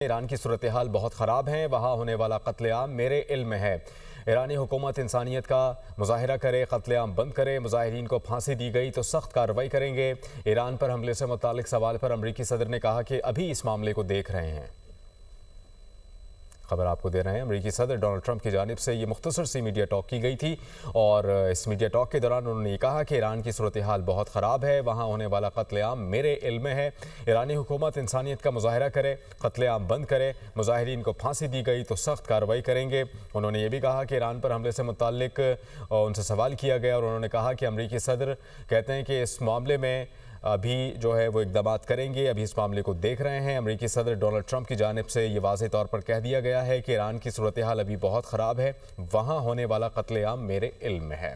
Iran की सूरत हाल बहुत ख़राब है, वहाँ होने वाला कत्लेआम मेरे इल्म में है। ईरानी हुकूमत इंसानियत का मुजाहिरा करे, कत्लेआम बंद करे, मुजाहिरीन को फांसी दी गई तो सख्त कार्रवाई करेंगे। ईरान पर हमले से मुतालिक सवाल पर अमरीकी सदर ने कहा कि अभी इस मामले को देख रहे हैं। खबर आपको दे रहे हैं, अमरीकी सदर डोनाल्ड ट्रंप की जानिब से ये मुख्तसर सी मीडिया टॉक की गई थी और इस मीडिया टॉक के दौरान उन्होंने ये कहा कि ईरान की सूरत हाल बहुत ख़राब है, वहाँ होने वाला कत्लेआम मेरे इल्म में है। ईरानी हुकूमत इंसानियत का मुजाहिरा करे, कत्लेआम बंद करे, मुजाहिरीन को फांसी दी गई तो सख्त कार्रवाई करेंगे। उन्होंने ये भी कहा कि ईरान पर हमले से मुताल्लिक उनसे सवाल किया गया और उन्होंने कहा कि अमरीकी सदर कहते हैं कि इस मामले में अभी जो है वो इकदाम करेंगे, अभी इस मामले को देख रहे हैं। अमरीकी सदर डोनाल्ड ट्रंप की जानिब से ये वाज़ेह तौर पर कह दिया गया है कि ईरान की सूरत हाल अभी बहुत ख़राब है, वहाँ होने वाला कत्लेआम मेरे इल्म में है।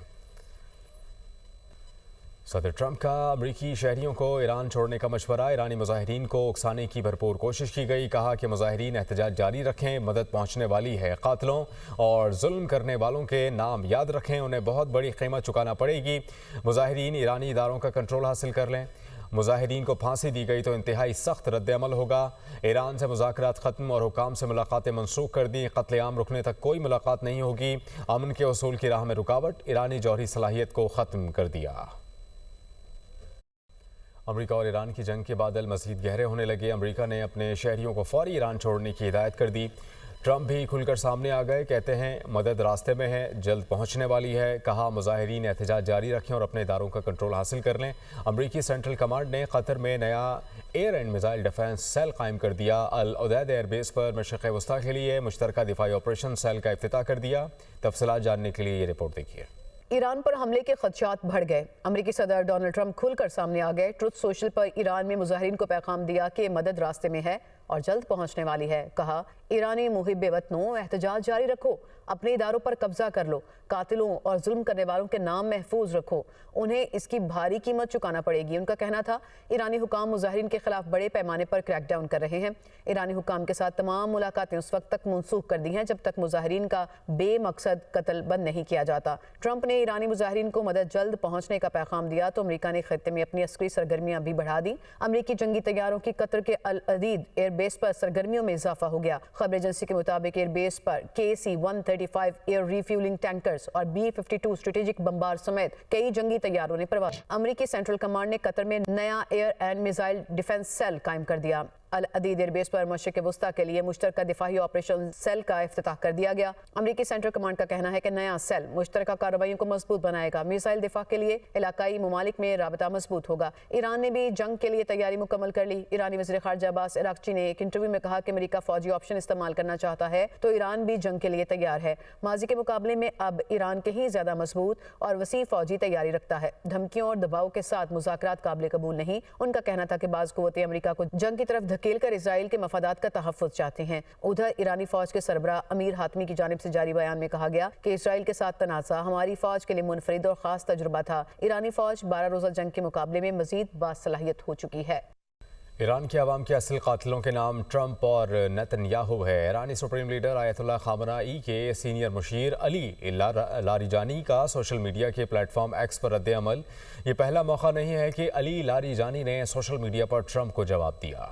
सदर ट्रंप का अमरीकी शहरियों को ईरान छोड़ने का मशवरा, ईरानी मुजाहिरीन को उकसाने की भरपूर कोशिश की गई। कहा कि मुजाहिरीन एहतजाज जारी रखें, मदद पहुँचने वाली है। कातिलों और जुल्म करने वालों के नाम याद रखें, उन्हें बहुत बड़ी कीमत चुकाना पड़ेगी। मुजाहिरीन ईरानी इदारों का कंट्रोल हासिल कर लें, मुजाहिरीन को फांसी दी गई तो इंतहाई सख्त रद्द-ए-अमल होगा। ईरान से मुज़ाकरात ख़त्म और हुकाम से मुलाकातें मनसूख कर दी। कत्लेआम रुकने तक कोई मुलाकात नहीं होगी। अमन के उसूल की राह में रुकावट, ईरानी जौहरी सलाहियत को ख़त्म कर दिया। अमेरिका और ईरान की जंग के बादल मज़ीद गहरे होने लगे। अमेरिका ने अपने शहरियों को फौरी ईरान छोड़ने की हिदायत कर दी। ट्रंप भी खुलकर सामने आ गए, कहते हैं मदद रास्ते में है, जल्द पहुंचने वाली है। कहा मुजाहिरीन एहतजाज जारी रखें और अपने इदारों का कंट्रोल हासिल कर लें। अमरीकी सेंट्रल कमांड ने कतर में नया air and missile defence cell कायम कर दिया। अल उदैद एयरबेस पर मशरिक़ वस्ता के लिए मुश्तरका दिफाई ऑपरेशन सेल का इफ्तिताह कर दिया। तफसीलात जानने के लिए ये रिपोर्ट देखिए। ईरान पर हमले के खदशात बढ़ गए। अमरीकी सदर डोनाल्ड ट्रंप खुलकर सामने आ गए। ट्रुथ सोशल पर ईरान में मुजाहिरीन को पैगाम दिया कि मदद रास्ते में है और जल्द पहुंचने वाली है। कहा ईरानी मुहिब्बे वतनों, एहतजाज जारी रखो, अपने इदारों पर कब्जा कर लो, कातिलों और जुल्म करने वालों के नाम महफूज रखो, उन्हें इसकी भारी कीमत चुकाना पड़ेगी। उनका कहना था ईरानी हुकाम मुजाहिरीन के खिलाफ बड़े पैमाने पर क्रैकडाउन कर रहे हैं। ईरानी हुकाम के साथ तमाम मुलाकातें उस वक्त तक मनसूख कर दी हैं जब तक मुजाहिरीन का बेमकसद कत्ल बंद नहीं किया जाता। ट्रंप ने ईरानी मुजाहिरीन को मदद जल्द पहुंचने का पैगाम दिया तो अमरीका ने खत्ते में अपनी अस्करी सरगर्मियां भी बढ़ा दी। अमरीकी जंगी तैयारों की कतर के अल अदीद एयरबेस पर सरगर्मियों में इजाफा हो गया। खबर एजेंसी के मुताबिक एयरबेस पर KC-135 एयर रिफ्यूलिंग टैंकर्स और B-52 स्ट्रेटेजिक बम्बार समेत कई जंगी तैयारों ने परवाज़। अमरीकी सेंट्रल कमांड ने कतर में नया air and missile defence cell कायम कर दिया। अल अदीद एयरबेस पर मशरिक़ वस्ता के लिए मुश्तरका दिफाई ऑपरेशन सेल का इफ्तिताह कर दिया गया। अमरीकी सेंट्रल कमांड का कहना है कि नया सेल मुश्तरका कार्रवाइयों को मजबूत बनाएगा। मिसाइल दिफा के लिए इलाकाई ममालिक में राबता मजबूत होगा। ईरान ने भी जंग के लिए तैयारी मुकम्मल कर ली। ईरानी वज़ीर ख़ारजा अब्बास अराग़ची ने एक इंटरव्यू में कहा कि अमरीका फौजी ऑप्शन इस्तेमाल करना चाहता है तो ईरान भी जंग के लिए तैयार है। माजी के मुकाबले में अब ईरान कहीं ज़्यादा मजबूत और वसी फौजी तैयारी रखता है। धमकियों और दबाव के साथ मुज़ाकरात काबिल कबूल नहीं। उनका कहना था कि बाज़ क़ुव्वतें अमरीका को जंग की तरफ धकेल कर इसराइल के मफादात का तहफ़्फ़ुज़ चाहते हैं। उधर ईरानी फौज के सरबराह अमीर हातमी की जानिब से जारी बयान में कहा गया कि इसराइल के साथ तनाज़ा हमारी फौज के लिए मुनफरिद और ख़ास तजुर्बा था। ईरानी फौज 12 रोज़ा जंग के मुकाबले में मज़ीद बासलाहियत हो चुकी है। ईरान के अवाम के असल कातिलों के नाम ट्रंप और नेतन्याहू है। ईरानी सुप्रीम लीडर आयतुल्लाह खामनाई के सीनियर मुशीर अली लारिजानी का सोशल मीडिया के प्लेटफॉर्म एक्स पर रद्द-ए-अमल। ये पहला मौका नहीं है कि अली लारिजानी ने सोशल मीडिया पर ट्रंप को जवाब दिया।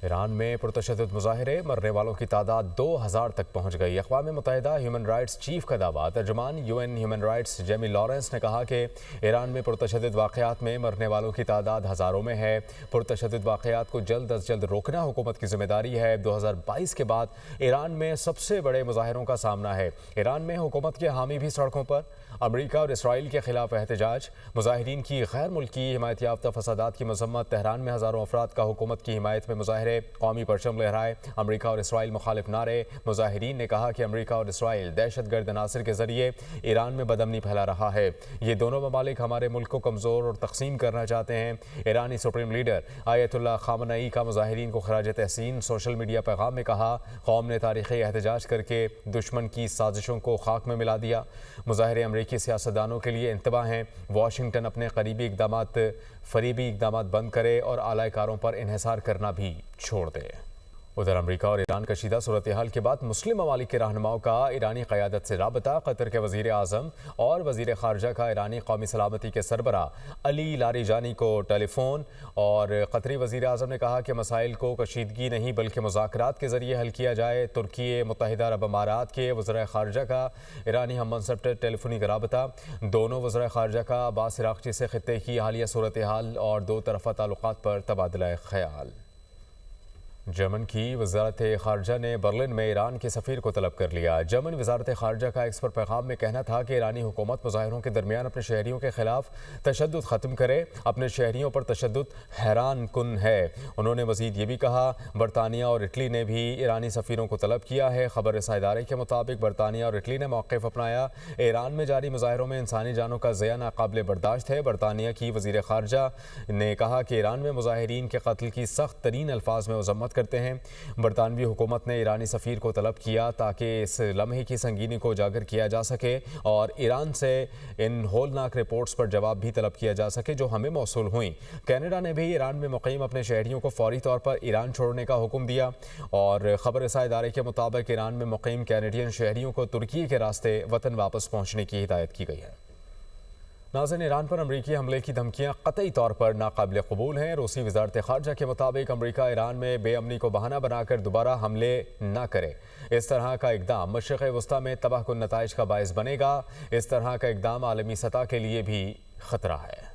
ईरान में पुरतशद्दुद मुजाहिरे, मरने वालों की तादाद 2000 तक पहुंच गई। अक़वाम मुत्तहिदा ह्यूमन राइट्स चीफ का दावा। तर्जुमान UN human rights Jamie Lawrence ने कहा कि ईरान में पुरतशद्दुद वाक़यात में मरने वालों की तादाद हज़ारों में है। पुरतशद्दुद वाक़यात को जल्द अज जल्द रोकना हुकूमत की जिम्मेदारी है। 2022 के बाद ईरान में सबसे बड़े मुजाहिरों का सामना है। ईरान में हुकूमत के हामी भी सड़कों पर। अमरीका और इसराइल के खिलाफ एहतजाज, मुजाहिरीन की गैर मुल्की हिमायत याफ्ता फसादात की मजम्मत। तेहरान में हज़ारों अफराद का हुकूमत की हिमायत में मुजाहिरे, कौमी परचम लहराए। अमरीका और इसराइल मुखालिफ नारे। मुजाहिरीन ने कहा कि अमरीका और इसराइल दहशतगर्द अनासर के जरिए ईरान में बदअमनी फैला रहा है। ये दोनों ममालिक हमारे मुल्क को कमज़ोर और तकसीम करना चाहते हैं। ईरानी सुप्रीम लीडर आयतुल्लाह खामनाई का मुजाहिरीन को खराज तहसीन सोशल मीडिया पैगाम में कहा, कौम ने तारीख़ी एहतजाज करके दुश्मन की साजिशों को खाक में मिला दिया। मुजाहिरे अमरीकी सियासतदानों के लिए इंतबा हैं। वाशिंगटन अपने फरीबी इक़दामात बंद करे और आलाकारों पर इन्हिसार करना भी छोड़ दे। उधर अमरीका और ईरान कशीदा सूरत हाल के बाद मुस्लिम ममालिक के रहनुमाओं का ईरानी क़यादत से राबता। कतर के वज़ीर आज़म और वज़ीर ख़ारजा का ईरानी कौमी सलामती के सरबरा अली लारीजानी को टेलीफोन। और कतरी वज़ीर आज़म ने कहा कि मसाइल को कशीदगी नहीं बल्कि मुज़ाकरात के ज़रिए हल किया जाए। तुर्की मुत्तहिदा अरब अमारात के वज़ीर ख़ारजा का ईरानी हम मनसब टेलीफोनी राबता। दोनों वज़ीर ख़ारजा का अब्बास इराक़ची से ख़ित्ते की हालिया सूरत हाल और दो तरफ़ा ताल्लुक़ात पर तबादला ख़याल। जर्मन की वजारत ख़ारजा ने बर्लिन में ईरान के सफ़ीर को तलब कर लिया। जर्मन वजारत ख़ारजा का एक्स पर पैगाम में कहना था कि ईरानी हुकूमत मुज़ाहिरों के दरमियान अपने शहरियों के ख़िलाफ़ तशद्दुद ख़त्म करे। अपने शहरियों पर तशद्दुद हैरान कुन है। उन्होंने मज़ीद ये भी कहा बरतानिया और इटली ने भी ईरानी सफ़ीरों को तलब किया है। ख़बर रसा इदारे के मुताबिक बरतानिया और इटली ने मौक़िफ़ अपनाया। ईरान में जारी मुज़ाहिरों में इंसानी जानों का ज़िया नाकाबिल बर्दाश्त है। बरतानिया की वज़ीर ख़ारजा ने कहा कि ईरान में मुज़ाहिरीन के कत्ल की सख्त तरीन अल्फाज में मज़म्मत करते हैं। बरतानवी हुकूमत ने ईरानी सफ़ीर को तलब किया ताकि इस लम्हे की संगीनी को उजागर किया जा सके और ईरान से इन होलनाक रिपोर्ट्स पर जवाब भी तलब किया जा सके जो हमें मौसूल हुई। कनाडा ने भी ईरान में मुक़ीम अपने शहरियों को फौरी तौर पर ईरान छोड़ने का हुक्म दिया और ख़बर रसा इदारे के मुताबिक ईरान में मुक़ीम कैनेडियन शहरियों को तुर्की के रास्ते वतन वापस पहुँचने की हिदायत की गई है। नाज़रीन, ईरान पर अमरीकी हमले की धमकियां कतई तौर पर नाकाबिल कबूल हैं। रूसी वज़ारत ख़ारजा के मुताबिक अमरीका ईरान में बेअमनी को बहाना बनाकर दोबारा हमले न करे। इस तरह का इक़दाम मशरिक़ वस्ता में तबाहकुन नताइज का बायस बनेगा। इस तरह का इक़दाम आलमी सतह के लिए भी ख़तरा है।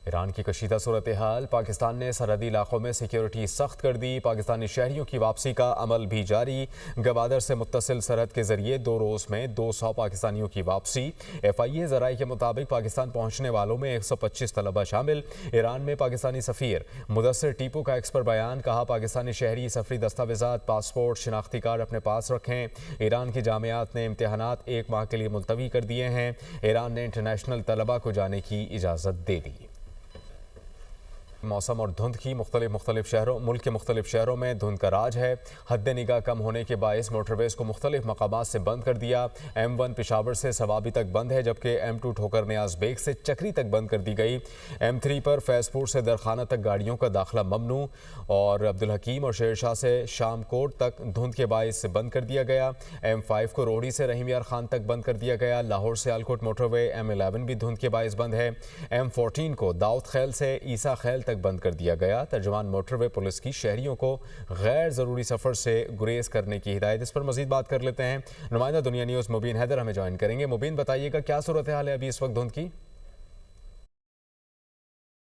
ईरान की कशीदा सूरत हाल। पाकिस्तान ने सरहदी इलाकों में सिक्योरिटी सख्त कर दी। पाकिस्तानी शहरियों की वापसी का अमल भी जारी। गवादर से मुत्तसिल सरहद के जरिए 2 रोज़ में 200 पाकिस्तानियों की वापसी। FIA ज़राए के मुताबिक पाकिस्तान पहुँचने वालों में 125 तलबा शामिल। ईरान में पाकिस्तानी सफ़ीर मुदस्सिर टीपू का एक्स पर बयान। कहा पाकिस्तानी शहरी सफरी दस्तावेज़ात पासपोर्ट शनाख्ती कार्ड अपने पास रखें। ईरान की जामियात ने इम्तहानात 1 माह के लिए मुलतवी कर दिए हैं। ईरान ने इंटरनेशनल तलबा को जाने की इजाज़त दे दी। मौसम और धुंध की मुख्तलिफ शहरों मुल्क के मुख्तलिफ शहरों में धुंध का राज है। हद निगाह कम होने के बायस मोटरवेज़ को मुख्तलिफ मकामात से बंद कर दिया। M1 पिशावर से सवाबी तक बंद है जबकि M2 ठोकर न्याज बेग से चक्री तक बंद कर दी गई। M3 पर फैज़पुर से दरखाना तक गाड़ियों का दाखिला ममनू और अब्दुल हकीम और शेरशाह से शामकोट तक धुंध के बायस बंद कर दिया गया। M5 को रोहड़ी से रहीम यार खान तक बंद कर दिया गया। लाहौर से आलकोट मोटरवे M11 भी धुंध के बायस बंद है। M14 को दाऊद खैल से ईसा खैल बंद कर दिया गया। तर्जुमान मोटरवे पुलिस की शहरियों को गैर ज़रूरी सफ़र से गुरेज करने की हिदायत। इस पर मज़ीद बात कर लेते हैं। नुमाइंदा दुनिया न्यूज़ मुबीन हैदर हमें ज्वाइन करेंगे। मुबीन, बताइएगा क्या सूरत हाल है अभी इस वक्त धुंध की?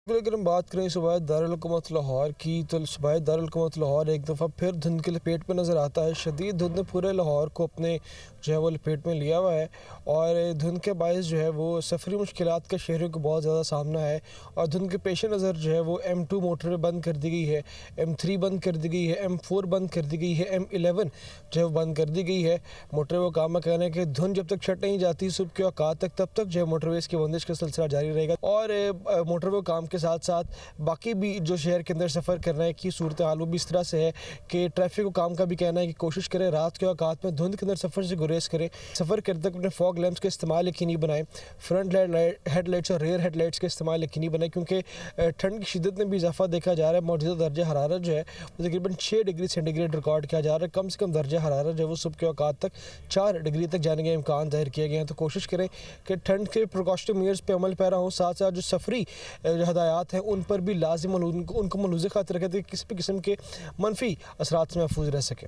अगर हम बात करें सूबाई दारुल हुकूमत लाहौर की तो सूबाई दारुल हुकूमत लाहौर एक दफ़ा फिर धुंध के लपेट में नज़र आता है। शदीद धुंध ने पूरे लाहौर को अपने जो है वो लपेट में लिया हुआ है और धुंध के बायस जो है वो सफरी मुश्किलात का शहरों को बहुत ज़्यादा सामना है। और धुंध के पेश नज़र जो है वो M2 मोटरवे बंद कर दी गई है, M3 बंद कर दी गई है, M4 बंद कर दी गई है, M11 जो है वो बंद कर दी गई है। मोटरवे काम में कहना है कि धुंध जब तक छट नहीं जाती सुबह के औकात तक तब तक जो है मोटरवेज़ की बंदिश का सिलसिला जारी रहेगा। और मोटरवे काम के साथ साथ बाकी भी जो शहर के अंदर सफ़र करना है की सूरत हाल वो भी इस तरह से है कि ट्रैफिक को काम का भी कहना है कि कोशिश करें रात के औकात में धुंध के अंदर सफ़र से गुरेज करें। सफ़र करते वक्त अपने फॉग लैंप्स का इस्तेमाल यकीनी बनाएं। फ्रंट हेडलाइट्स और रेयर हेडलाइट्स का इस्तेमाल यकीनी बनाएं क्योंकि ठंड की शिद्दत में भी इजाफा देखा जा रहा है। मौजूदा दर्जा हरारत जो है वो तकरीबन 6 डिग्री सेंटीग्रेड रिकॉर्ड किया जा रहा है। कम से कम दर्जा हरारत जो है वो सुबह के औकात तक 4 डिग्री तक जाने के इम्कान जाहिर किए गए हैं। तो कोशिश करें कि ठंड के प्रिकॉशनरी मेजर्स पर अमल पैरा हो। साथ साथ जो सफरी हदायत हैं उन पर भी लाजिम उनको मलूज़ खातिर रखें ताकि किसी भी किस्म के मनफी असरात से महफूज रह सकें।